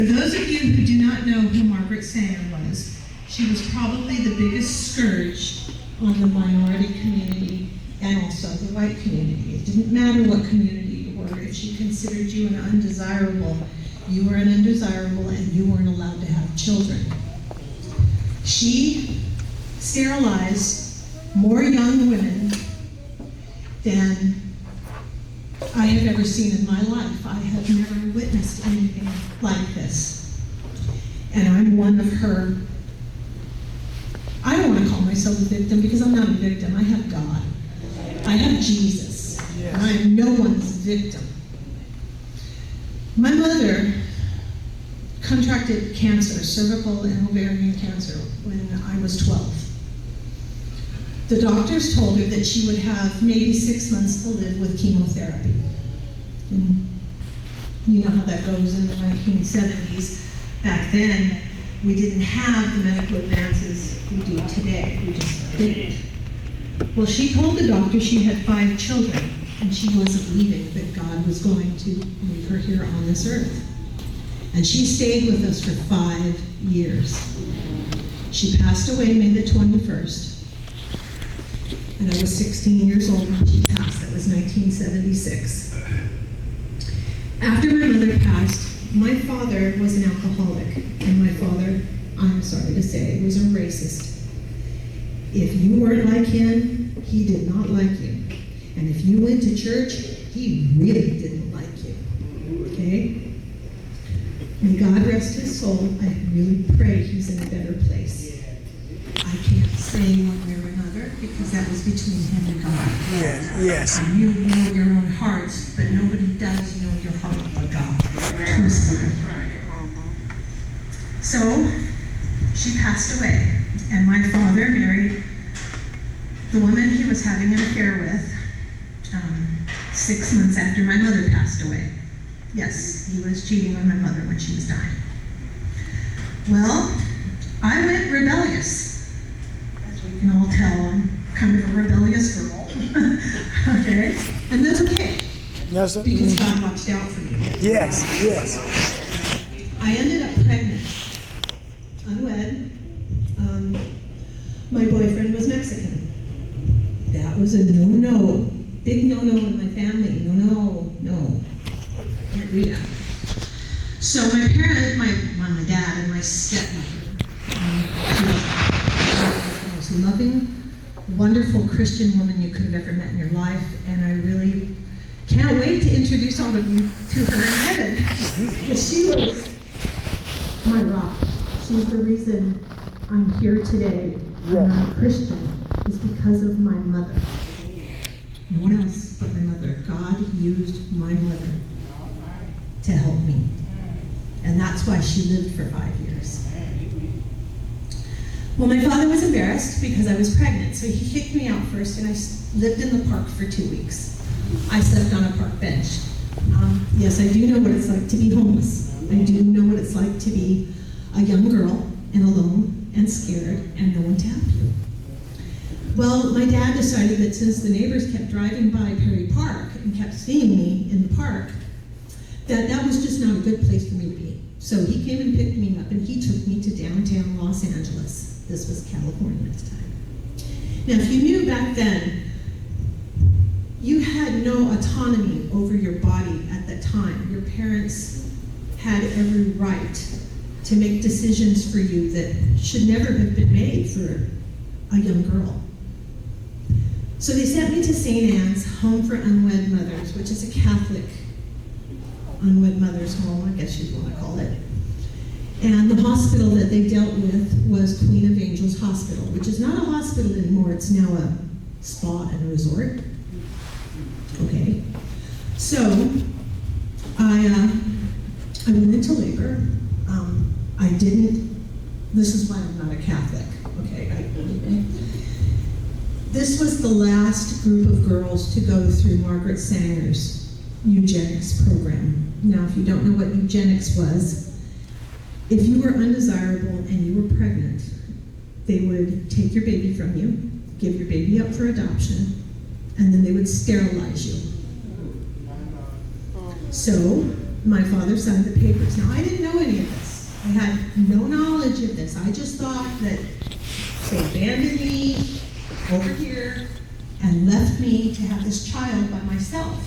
For those of you who do not know who Margaret Sanger was, she was probably the biggest scourge on the minority community and also the white community. It didn't matter what community you were. If she considered you an undesirable, you were an undesirable and you weren't allowed to have children. She sterilized more young women than I have ever seen in my life. I have never witnessed anything like this. And I'm one of her. I don't want to call myself a victim because I'm not a victim. I have God. I have Jesus. Yes. And I am no one's victim. My mother contracted cancer, cervical and ovarian cancer, when I was 12. The doctors told her that she would have maybe 6 months to live with chemotherapy. And you know how that goes in the 1970s. Back then, we didn't have the medical advances we do today. We just didn't. Well, she told the doctor she had 5 children, and she wasn't believing that God was going to leave her here on this earth. And she stayed with us for 5 years. She passed away May the 21st, and I was 16 years old when she passed. That was 1976. After my mother passed, my father was an alcoholic, and my father, I'm sorry to say, was a racist. If you weren't like him, he did not like you. And if you went to church, he really didn't like you. Okay? May God rest his soul. I really pray he's in a better place. I can't say one way or another because that was between him and God. Yes. And you know your own hearts, but nobody does know your heart but God. Trust me. So she passed away, and my father married the woman he was having an affair with 6 months after my mother passed away. Yes, he was cheating on my mother when she was dying. Well, I went rebellious. As we can all tell, I'm kind of a rebellious girl. Okay? And that's okay. Yes, because God watched out for me. Yes. I ended up pregnant, unwed. My boyfriend was Mexican. That was a no-no. Big no-no in my family. No. Can't do that. So my parents, my dad and my stepmother, the most loving, wonderful Christian woman you could have ever met in your life, and I really can't wait to introduce all of you to her in heaven. Because she was my rock. She's the reason I'm here today. And I'm a Christian is because of my mother. No one else but my mother. God used my mother to help me. And that's why she lived for 5 years. Well, my father was embarrassed because I was pregnant, so he kicked me out first, and I lived in the park for 2 weeks. I slept on a park bench. Yes, I do know what it's like to be homeless. I do know what it's like to be a young girl and alone and scared and no one to help you. Well, my dad decided that since the neighbors kept driving by Perry Park and kept seeing me in the park, that was just not a good place for me to be. So he came and picked me up, and he took me to downtown Los Angeles. This was California at the time. Now, if you knew back then, you had no autonomy over your body at that time. Your parents had every right to make decisions for you that should never have been made for a young girl. So they sent me to St. Anne's Home for Unwed Mothers, which is a Catholic unwed mother's home, I guess you'd want to call it. And the hospital that they dealt with was Queen of Angels Hospital, which is not a hospital anymore. It's now a spa and a resort. Okay. So I went into labor. This is why I'm not a Catholic. Okay. This was the last group of girls to go through Margaret Sanger's eugenics program. Now, if you don't know what eugenics was, if you were undesirable and you were pregnant, they would take your baby from you, give your baby up for adoption, and then they would sterilize you. So My father signed the papers. Now, I didn't know any of this. I had no knowledge of this. I just thought that they abandoned me over here and left me to have this child by myself.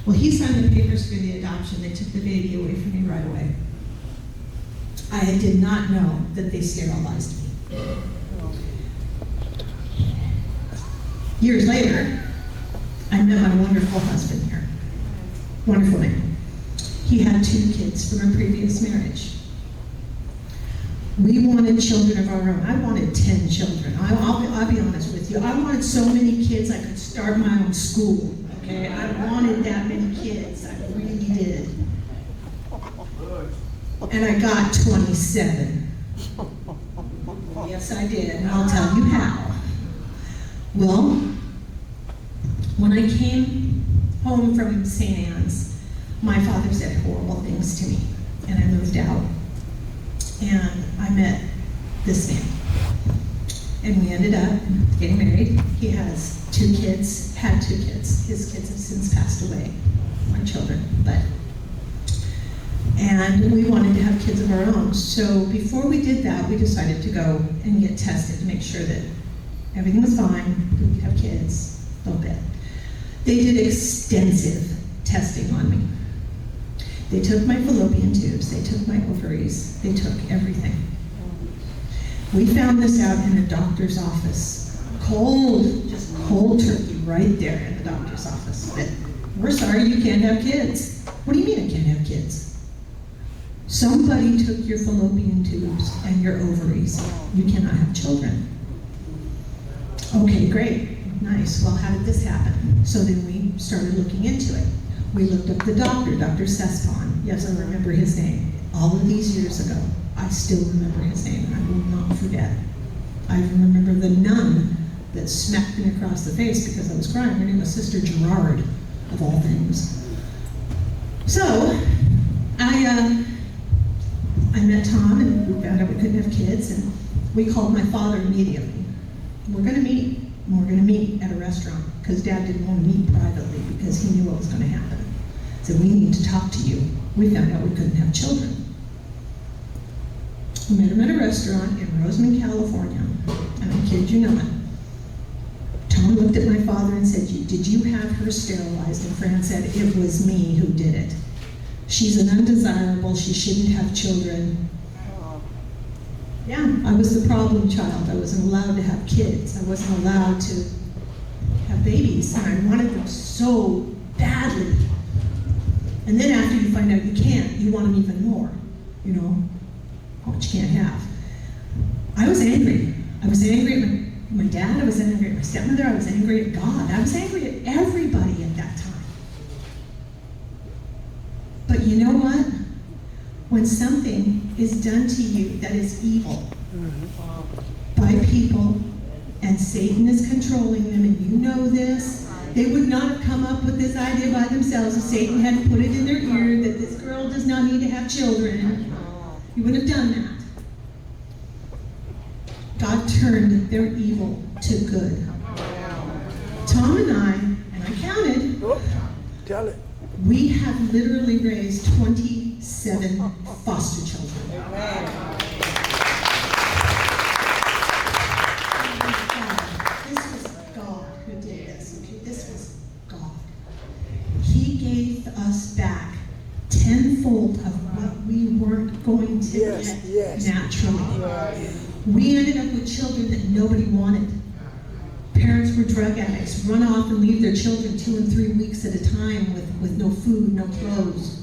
Well, he signed the papers for the adoption. They took the baby away from me right away. I did not know that they sterilized me. Years later, I met my wonderful husband here. Wonderful man. He had 2 kids from a previous marriage. We wanted children of our own. I wanted 10 children. I'll be honest with you. I wanted so many kids I could start my own school. Okay, I wanted that many kids. I really did. And I got 27. Yes, I did, and I'll tell you how. Well, when I came home from St. Anne's, my father said horrible things to me, and I moved out. And I met this man. And we ended up getting married. He has 2 kids, had 2 kids. His kids have since passed away, my children, and we wanted to have kids of our own. So before we did that, we decided to go and get tested to make sure that everything was fine, we could have kids, a little bit. They did extensive testing on me. They took my fallopian tubes, they took my ovaries, they took everything. We found this out in a doctor's office. Cold, just cold turkey right there in the doctor's office. But we're sorry, you can't have kids. What do you mean I can't have kids? Somebody took your fallopian tubes and your ovaries. You cannot have children. Okay, great, nice. Well, how did this happen? So then we started looking into it. We looked up the doctor, Dr. Sespon. Yes, I remember his name. All of these years ago, I still remember his name. I will not forget. I even remember the nun that smacked me across the face because I was crying. Her name was Sister Gerard, of all things. So, I met Tom, and we found out we couldn't have kids, and we called my father immediately. We're going to meet, and we're going to meet at a restaurant, because Dad didn't want to meet privately because he knew what was going to happen. So we need to talk to you. We found out we couldn't have children. We met him at a restaurant in Rosamond, California, and I kid you not. Tom looked at my father and said, "Did you have her sterilized?" And Fran said, "It was me who did it. She's an undesirable, she shouldn't have children." Yeah, I was the problem child. I wasn't allowed to have kids. I wasn't allowed to have babies, and I wanted them so badly. And then after you find out you can't, you want them even more, you know, what you can't have. I was angry. I was angry at my dad, I was angry at my stepmother, I was angry at God. I was angry at everybody at that time. But you know what? When something is done to you that is evil by people, and Satan is controlling them, and you know this, they would not have come up with this idea by themselves if Satan hadn't put it in their ear that this girl does not need to have children. You wouldn't have done that. God turned their evil to good. Tom and I counted, Tell it. we have literally raised 27 foster children. This was God who did this. Okay, this was God. He gave us back tenfold of what we weren't going to get naturally. We ended up with children that nobody wanted. Parents were drug addicts, run off and leave their children 2 and 3 weeks at a time with no food, no clothes.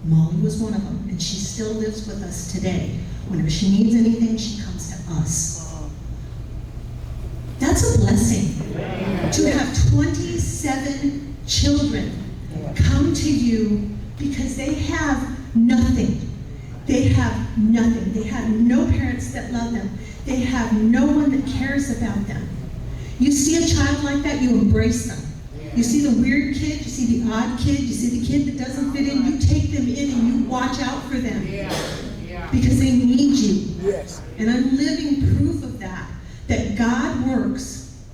Molly was one of them, and she still lives with us today. Whenever she needs anything, she comes to us. That's a blessing. To have 27 children come to you because they have nothing. They have nothing. They have no parents that love them. They have no one that cares about them. You see a child like that, you embrace them. You see the weird kid, you see the odd kid, you see the kid that doesn't fit in, you take them in and you watch out for them. Because they need you. And I'm living proof of that God works.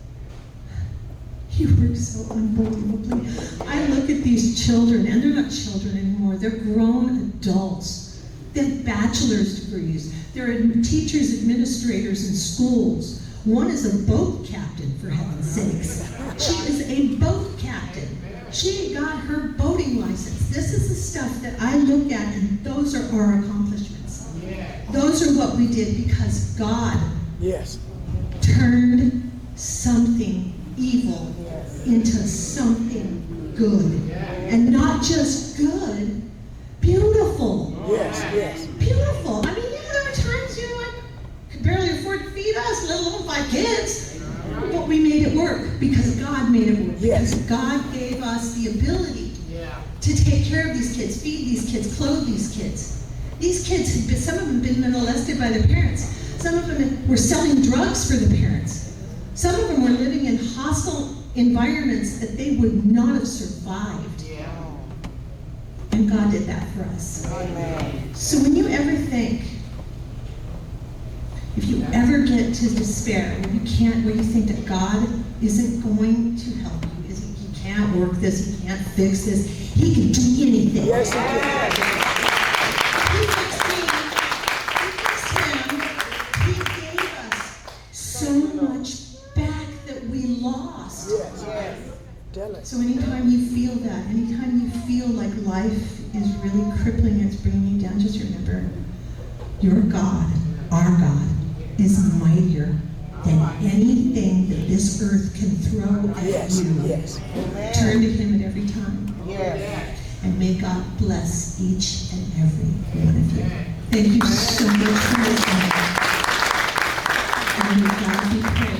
He works so unbelievably. I look at these children, and they're not children anymore, they're grown adults. They have bachelor's degrees. They're teachers, administrators in schools. One is a boat captain, for heaven's sakes. She is a boat captain. She got her boating license. This is the stuff that I look at, and those are our accomplishments. Those are what we did because God turned something evil into something good. And not just good, beautiful. Beautiful. I mean, yeah, there were times, you know, I could barely afford to feed us, let alone 5 kids. But we made it work because God made it work. Because God gave us the ability to take care of these kids, feed these kids, clothe these kids. These kids, some of them had been molested by their parents. Some of them were selling drugs for the parents. Some of them were living in hostile environments that they would not have survived. And God did that for us. So when you ever think, if you ever get to despair, where you think that God isn't going to help you, he can't work this, he can't fix this, he can do anything. Yes, he can. He gave us so much back that we lost. So anytime you feel that, anytime you feel like life is really crippling, it's bringing you down, just remember, your God, our God, is mightier than anything that this earth can throw at you. Turn to him at every time. And may God bless each and every one of you. Thank you so much for listening. And may God be praised.